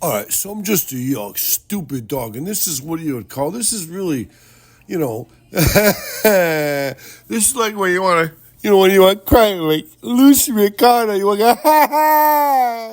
All right, so I'm just a young, stupid dog, and this is what you would call this is really, you know, this is like when you want to, when you want to cry like Lucy Ricardo, you want to go, ha ha.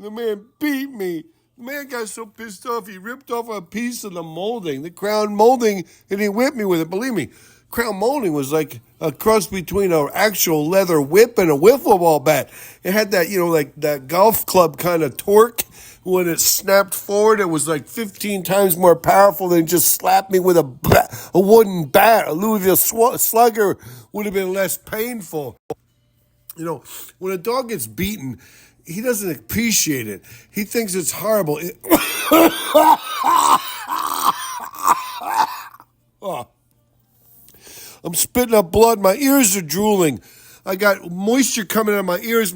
The man beat me. The man got so pissed off he ripped off a piece of the molding, the crown molding, and he whipped me with it. Believe me, crown molding was like a cross between an actual leather whip and a wiffle ball bat. It had that, like that golf club kind of torque. When it snapped forward, it was like 15 times more powerful than just slap me with a wooden bat. A Louisville Slugger would have been less painful. When a dog gets beaten, he doesn't appreciate it. He thinks it's horrible. Oh, I'm spitting up blood. My ears are drooling. I got moisture coming out of my ears.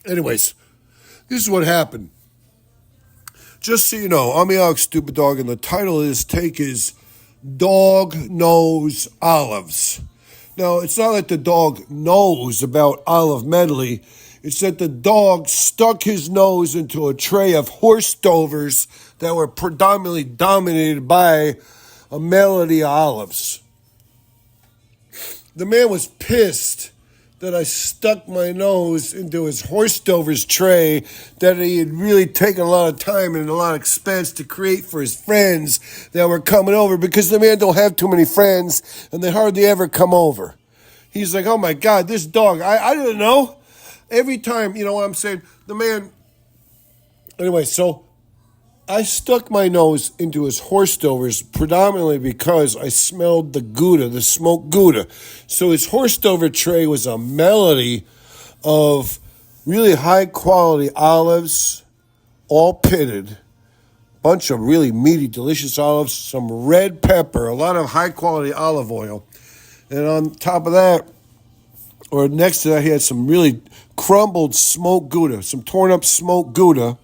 Anyways, this is what happened. Just so you know, I'm Young Stupid Dog, and the title of this take is Dog Knows Olives. Now, it's not that the dog knows about olive medley. It's that the dog stuck his nose into a tray of horse dovers that were predominantly dominated by a melody of olives. The man was pissed that I stuck my nose into his horse dovers tray that he had really taken a lot of time and a lot of expense to create for his friends that were coming over, because the man don't have too many friends and they hardly ever come over. He's like, oh my God, this dog, I didn't know. Every time, you know what I'm saying? The man, anyway, so I stuck my nose into his horse dovers predominantly because I smelled the Gouda, the smoked Gouda. So his horse dover tray was a melody of really high quality olives, all pitted, bunch of really meaty, delicious olives, some red pepper, a lot of high quality olive oil. And on top of that, or next to that, he had some really crumbled smoked Gouda, some torn up smoked Gouda.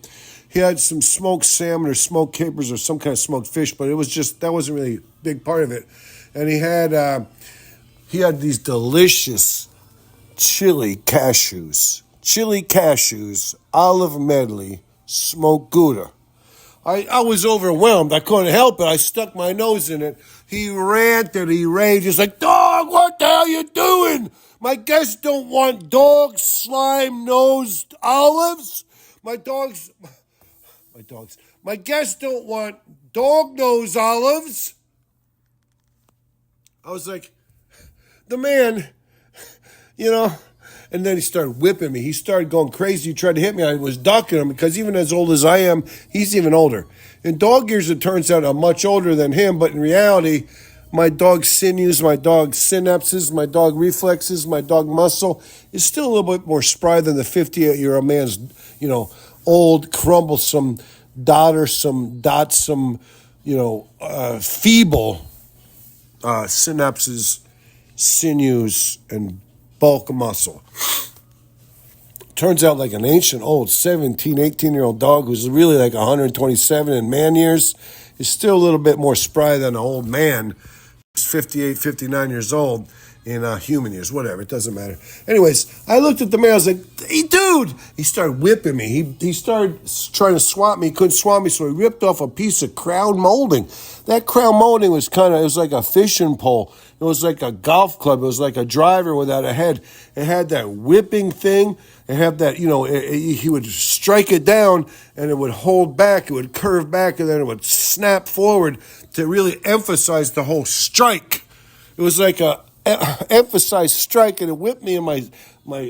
He had some smoked salmon or smoked capers or some kind of smoked fish, but that wasn't really a big part of it. And he had these delicious chili cashews, olive medley, smoked Gouda. I was overwhelmed. I couldn't help it. I stuck my nose in it. He ranted, he raged. He's like, dog, what the hell you doing? My guests don't want dog slime-nosed olives. My guests don't want dog-nosed olives. I was like, the man, and then he started whipping me. He started going crazy. He tried to hit me. I was ducking him because even as old as I am, he's even older. In dog years, it turns out I'm much older than him, but in reality, my dog's sinews, my dog's synapses, my dog reflexes, my dog muscle is still a little bit more spry than the 58-year-old man's, old, crumblesome, dotsome, feeble synapses, sinews, and bulk of muscle. Turns out like an ancient old 17, 18-year-old dog who's really like 127 in man years is still a little bit more spry than an old man who's 58, 59 years old in human years, whatever, it doesn't matter. Anyways, I looked at the man, I was like, hey, dude! He started whipping me. He started trying to swat me, he couldn't swat me, so he ripped off a piece of crown molding. That crown molding was it was like a fishing pole. It was like a golf club. It was like a driver without a head. It had that whipping thing. It had that, he would strike it down and it would hold back. It would curve back and then it would snap forward to really emphasize the whole strike. It was like a emphasized strike, and it whipped me in my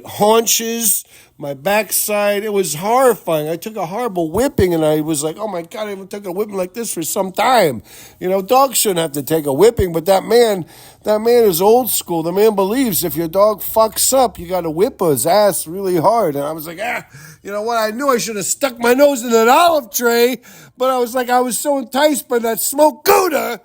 haunches, my backside. It was horrifying. I took a horrible whipping, and I was like, oh my God, I haven't taken a whipping like this for some time. Dogs shouldn't have to take a whipping, but that man is old school. The man believes if your dog fucks up, you got to whip his ass really hard. And I was like, you know what? I knew I should have stuck my nose in an olive tray, but I was so enticed by that smoked Gouda.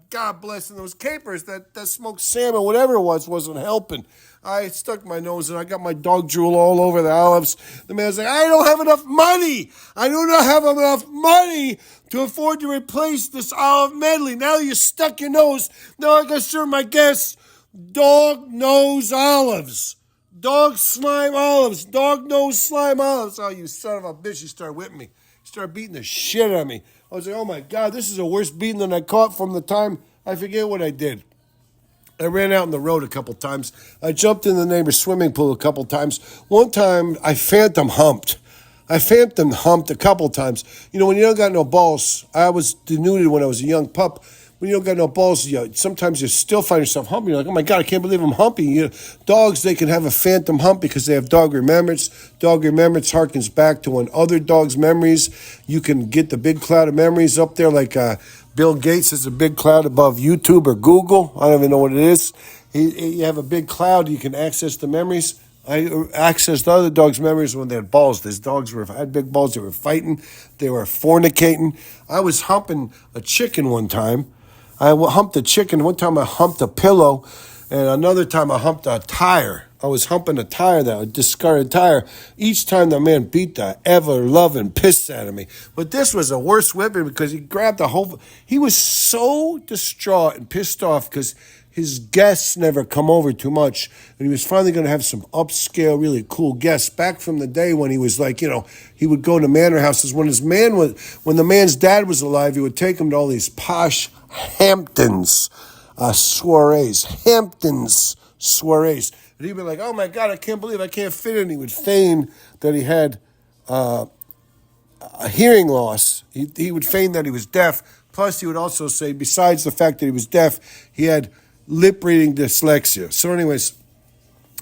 God bless them. Those capers, that smoked salmon, whatever it was, wasn't helping. I stuck my nose and I got my dog drool all over the olives. The man's like, I don't have enough money. I do not have enough money to afford to replace this olive medley. Now you stuck your nose. Now I gotta serve my guests dog nose olives. Dog slime olives. Dog nose slime olives. Oh, you son of a bitch. You start whipping me. You start beating the shit out of me. I was like, oh my God, this is a worse beating than I caught from the time I forget what I did. I ran out in the road a couple times. I jumped in the neighbor's swimming pool a couple times. One time, I phantom humped. I phantom humped a couple times. You know, when you don't got no balls, I was denuded when I was a young pup. When you don't got no balls, sometimes you still find yourself humping. You're like, oh my God, I can't believe I'm humping. Dogs, they can have a phantom hump because they have dog remembrance. Dog remembrance harkens back to when other dogs' memories. You can get the big cloud of memories up there like Bill Gates has a big cloud above YouTube or Google. I don't even know what it is. You have a big cloud, you can access the memories. I accessed other dogs' memories when they had balls. These dogs had big balls. They were fighting. They were fornicating. I was humping a chicken one time. I humped a chicken. One time I humped a pillow, and another time I humped a tire. I was humping a tire, a discarded tire. Each time the man beat the ever-loving piss out of me. But this was a worse whipping because he grabbed the whole... He was so distraught and pissed off because his guests never come over too much. And he was finally going to have some upscale, really cool guests back from the day when he was like, he would go to manor houses. When the man's dad was alive, he would take him to all these posh Hamptons soirees. Hamptons soirees. And he'd be like, oh my God, I can't believe I can't fit in. He would feign that he had a hearing loss. He would feign that he was deaf. Plus, he would also say, besides the fact that he was deaf, he had lip reading dyslexia. So anyways,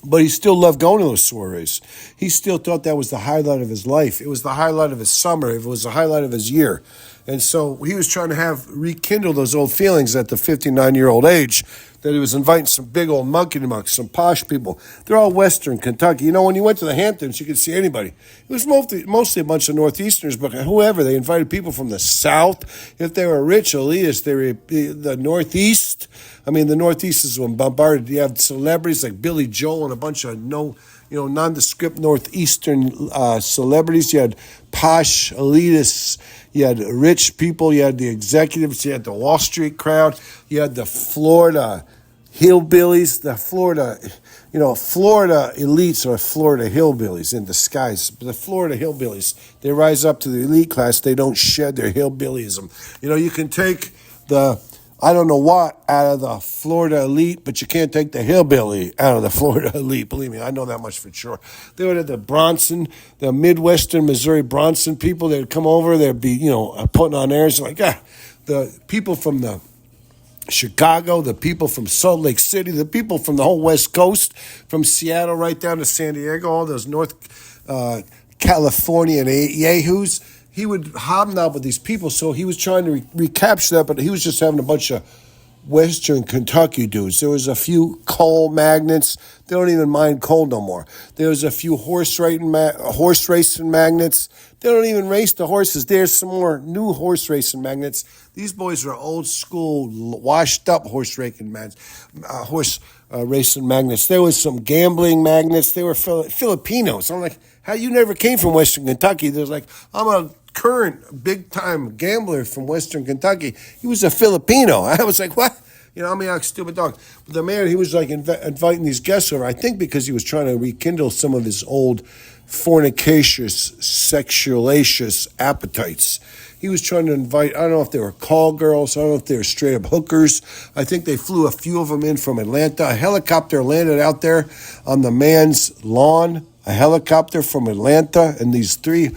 but he still loved going to those soirees. He still thought that was the highlight of his life. It was the highlight of his summer. It was the highlight of his year. And so he was trying to rekindle those old feelings at the 59-year-old age that he was inviting some big old monkey-mucks, some posh people. They're all Western Kentucky. When you went to the Hamptons, you could see anybody. It was mostly a bunch of Northeasterners, but whoever. They invited people from the South. If they were rich elitists, they were the Northeast. I mean, the Northeast is when bombarded. You have celebrities like Billy Joel and a bunch of nondescript Northeastern celebrities. You had posh elitists. You had rich people. You had the executives. You had the Wall Street crowd. You had the Florida hillbillies. Florida elites are Florida hillbillies in disguise. The Florida hillbillies, they rise up to the elite class. They don't shed their hillbillyism. You can take the I don't know what out of the Florida elite, but you can't take the hillbilly out of the Florida elite. Believe me, I know that much for sure. They would have the Midwestern Missouri Bronson people. They'd come over. They'd be, putting on airs like, the people from the Chicago, the people from Salt Lake City, the people from the whole West Coast, from Seattle right down to San Diego, all those North Californian yahoos. He would hobnob with these people, so he was trying to recapture that, but he was just having a bunch of Western Kentucky dudes. There was a few coal magnates. They don't even mind coal no more. There was a few horse racing magnates. They don't even race the horses. There's some more new horse racing magnates. These boys are old school, washed up horse racing magnates. There was some gambling magnates. They were Filipinos. I'm like, how you never came from Western Kentucky? There's like, I'm a current big-time gambler from Western Kentucky. He was a Filipino. I was like, what? I'm a stupid dog. But the man, he was like inviting these guests over, I think because he was trying to rekindle some of his old fornicacious, sexualacious appetites. He was trying to invite, I don't know if they were call girls, I don't know if they were straight up hookers. I think they flew a few of them in from Atlanta. A helicopter landed out there on the man's lawn, a helicopter from Atlanta, and these three,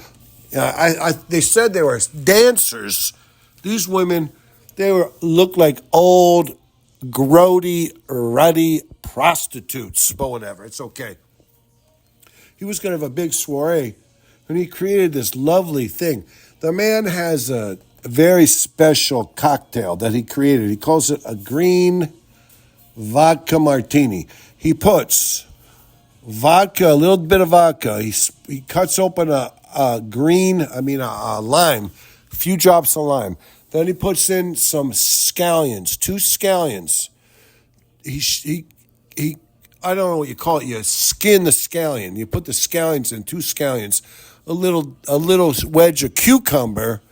they said they were dancers. These women, looked like old, grody, ruddy prostitutes, but whatever, it's okay. He was going to have a big soiree, and he created this lovely thing. The man has a very special cocktail that he created. He calls it a green vodka martini. He puts vodka, a little bit of vodka. He cuts open a lime, a few drops of lime. Then he puts in some scallions, 2 scallions. He I don't know what you call it. You skin the scallion. You put the scallions in, 2 scallions, a little wedge of cucumber,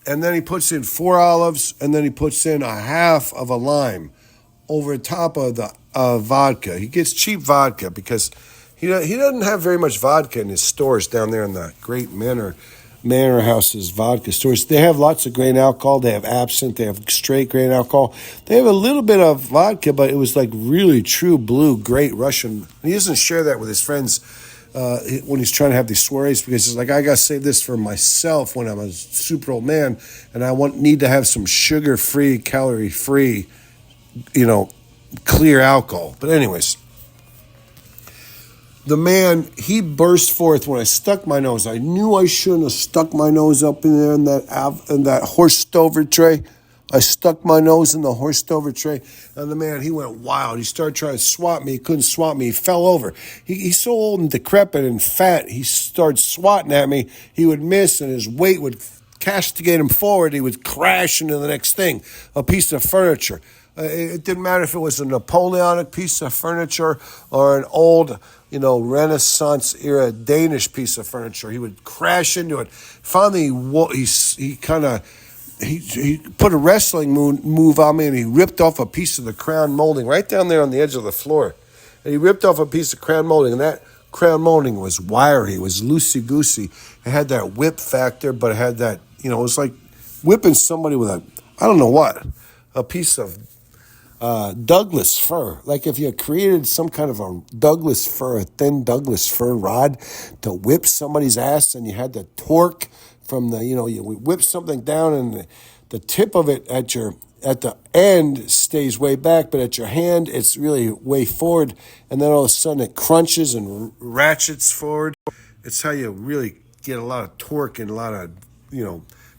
and then he puts in 4 olives, and then he puts in a half of a lime over top of the vodka. He gets cheap vodka because He doesn't have very much vodka in his stores down there in the Great Manor House's vodka stores. They have lots of grain alcohol. They have absinthe. They have straight grain alcohol. They have a little bit of vodka, but it was like really true blue, great Russian. He doesn't share that with his friends when he's trying to have these soirees because he's like, I got to save this for myself when I'm a super old man, and I need to have some sugar-free, calorie-free, clear alcohol. But anyways, the man, he burst forth when I stuck my nose. I knew I shouldn't have stuck my nose up in there in that horse stover tray. I stuck my nose in the horse stover tray, and the man, he went wild. He started trying to swat me. He couldn't swat me. He fell over. He's so old and decrepit and fat, he started swatting at me. He would miss, and his weight would castigate him forward. He would crash into the next thing, a piece of furniture. It didn't matter if it was a Napoleonic piece of furniture or an old, Renaissance era Danish piece of furniture. He would crash into it. Finally, he put a wrestling move on me, and he ripped off a piece of the crown molding right down there on the edge of the floor. And he ripped off a piece of crown molding, and that crown molding was wiry. It was loosey-goosey. It had that whip factor, but it had that, it was like whipping somebody with a piece of Douglas fir. Like if you created some kind of a Douglas fir, a thin Douglas fir rod to whip somebody's ass, and you had the torque from you whip something down, and the tip of it at the end stays way back, but at your hand it's really way forward, and then all of a sudden it crunches and ratchets forward. It's how you really get a lot of torque and a lot of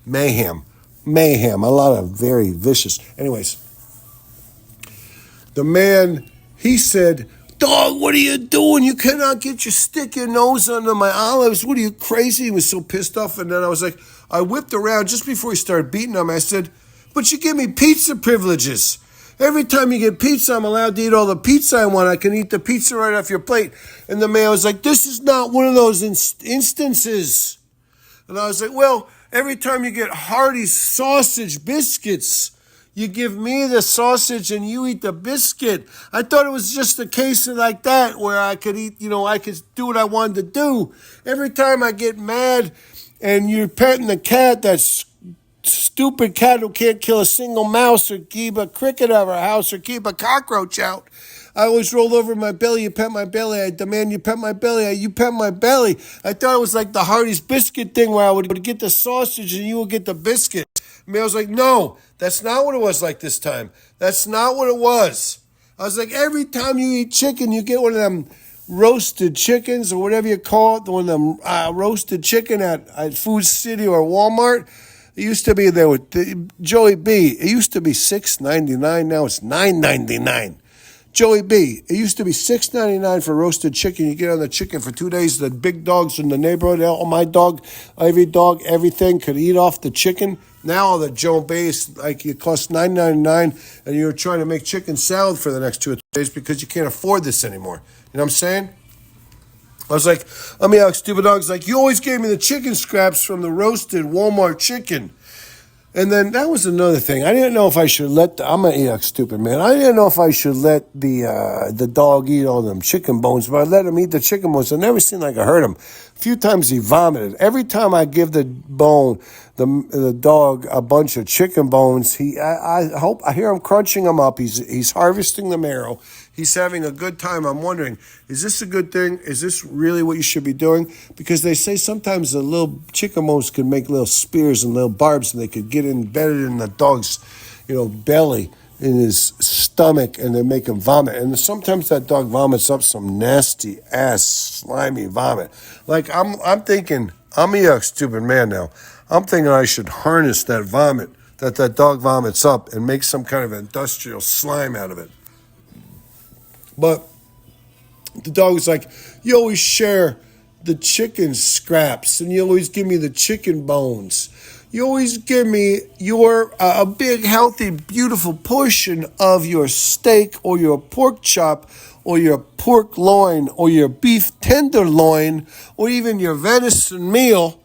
mayhem, a lot of very vicious. Anyways, the man, he said, "Dog, what are you doing? You cannot stick your nose under my olives. What are you, crazy?" He was so pissed off. And then I whipped around just before he started beating him. I said, "But you give me pizza privileges. Every time you get pizza, I'm allowed to eat all the pizza I want. I can eat the pizza right off your plate." And the man was like, "This is not one of those instances." And I was like, "Well, every time you get Hardee's sausage biscuits, you give me the sausage and you eat the biscuit. I thought it was just a case of like that where I could eat, I could do what I wanted to do. Every time I get mad and you're petting the cat, that stupid cat who can't kill a single mouse or keep a cricket out of our house or keep a cockroach out, I always roll over my belly, you pet my belly. I demand you pet my belly, you pet my belly. I thought it was like the Hardee's biscuit thing where I would get the sausage and you would get the biscuit." I was like, "No, that's not what it was like this time. That's not what it was." I was like, "Every time you eat chicken, you get one of them roasted chickens or whatever you call it, one of them roasted chicken at Food City or Walmart. It used to be there with Joey B. It used to be $6.99. Now it's $9.99. Joey B. It used to be $6.99 for roasted chicken. You get on the chicken for 2 days. The big dogs in the neighborhood, my dog, every dog, everything could eat off the chicken. Now the Joe Base, like it costs $9.99, and you're trying to make chicken salad for the next 2 or 3 days because you can't afford this anymore." You know what I'm saying? I was like, stupid dog's like, "You always gave me the chicken scraps from the roasted Walmart chicken." And then that was another thing. I didn't know if I should I'm an Eox stupid man. I didn't know if I should let the dog eat all them chicken bones, but I let him eat the chicken bones. I never seemed like I hurt him. A few times he vomited. Every time I give the dog a bunch of chicken bones, I hear him crunching them up. He's harvesting the marrow. He's having a good time. I'm wondering, is this a good thing? Is this really what you should be doing? Because they say sometimes the little chicken bones can make little spears and little barbs, and they could get embedded in the dog's, belly, in his stomach, and they make him vomit. And sometimes that dog vomits up some nasty ass, slimy vomit. Like I'm thinking, I'm a stupid man now. I'm thinking I should harness that vomit that dog vomits up and make some kind of industrial slime out of it. But the dog was like, "You always share the chicken scraps, and you always give me the chicken bones. You always give me a big, healthy, beautiful portion of your steak or your pork chop or your pork loin or your beef tenderloin or even your venison meal.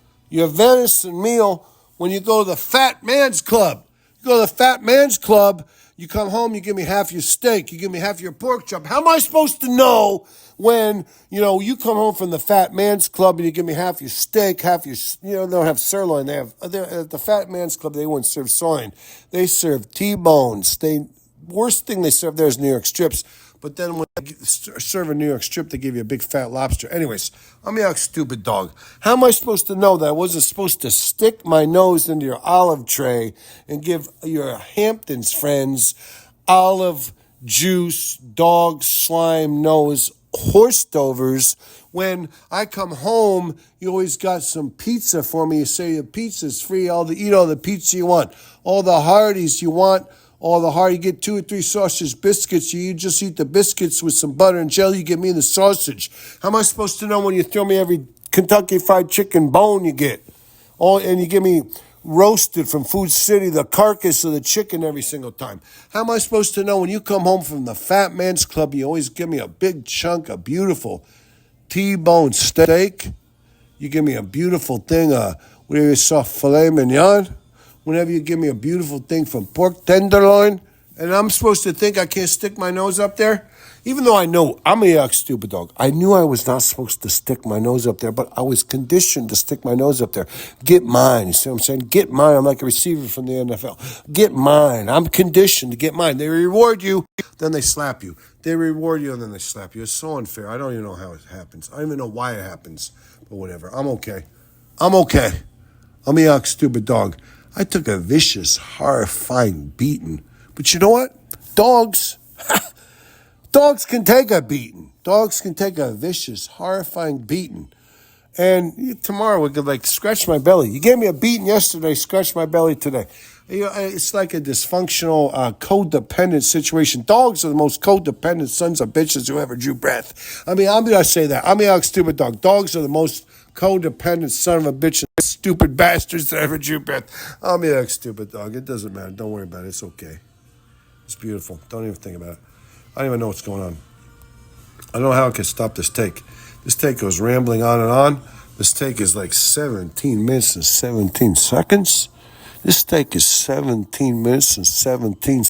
When you go to the Fat Man's Club. You go to the Fat Man's Club, You come home, you give me half your steak, you give me half your pork chop. How am I supposed to know when, you come home from the Fat Man's Club and you give me half your steak, half your, they don't have sirloin. At the Fat Man's Club, they wouldn't serve sirloin. They serve T-bones. Worst thing they serve there is New York strips. But then when they serve a New York strip, they give you a big fat lobster. Anyways, I'm a stupid dog. How am I supposed to know that I wasn't supposed to stick my nose into your olive tray and give your Hamptons friends olive juice, dog slime nose horse dovers when I come home? You always got some pizza for me. You say your pizza's free. Eat all the pizza you want, all the Hardee's you want. All the hard, you get 2 or 3 sausage biscuits. You just eat the biscuits with some butter and jelly. You give me the sausage. How am I supposed to know when you throw me every Kentucky Fried Chicken bone you get? And you give me roasted from Food City, the carcass of the chicken every single time? How am I supposed to know when you come home from the Fat Man's Club, you always give me a big chunk of beautiful T-bone steak? You give me a beautiful thing of, whatever you saw, filet mignon? Whenever you give me a beautiful thing from pork tenderloin, and I'm supposed to think I can't stick my nose up there? Even though I know I'm a stupid dog. I knew I was not supposed to stick my nose up there, but I was conditioned to stick my nose up there. Get mine. You see what I'm saying? Get mine. I'm like a receiver from the NFL. Get mine. I'm conditioned to get mine. They reward you, then they slap you. They reward you, and then they slap you. It's so unfair. I don't even know how it happens. I don't even know why it happens, but whatever. I'm okay. I'm a stupid dog. I took a vicious, horrifying beating. But you know what? Dogs can take a beating. Dogs can take a vicious, horrifying beating. And tomorrow we could scratch my belly. You gave me a beating yesterday, scratch my belly today. It's like a dysfunctional, codependent situation. Dogs are the most codependent sons of bitches who ever drew breath. I'm going to say that. I'm a stupid dog. Dogs are the most codependent son of a bitch, stupid bastards that ever drew breath. I'm a stupid dog. It doesn't matter. Don't worry about it. It's okay. It's beautiful. Don't even think about it. I don't even know what's going on. I don't know how I can stop this take. This take goes rambling on and on. This take is like 17 minutes and 17 seconds. This take is 17 minutes and 17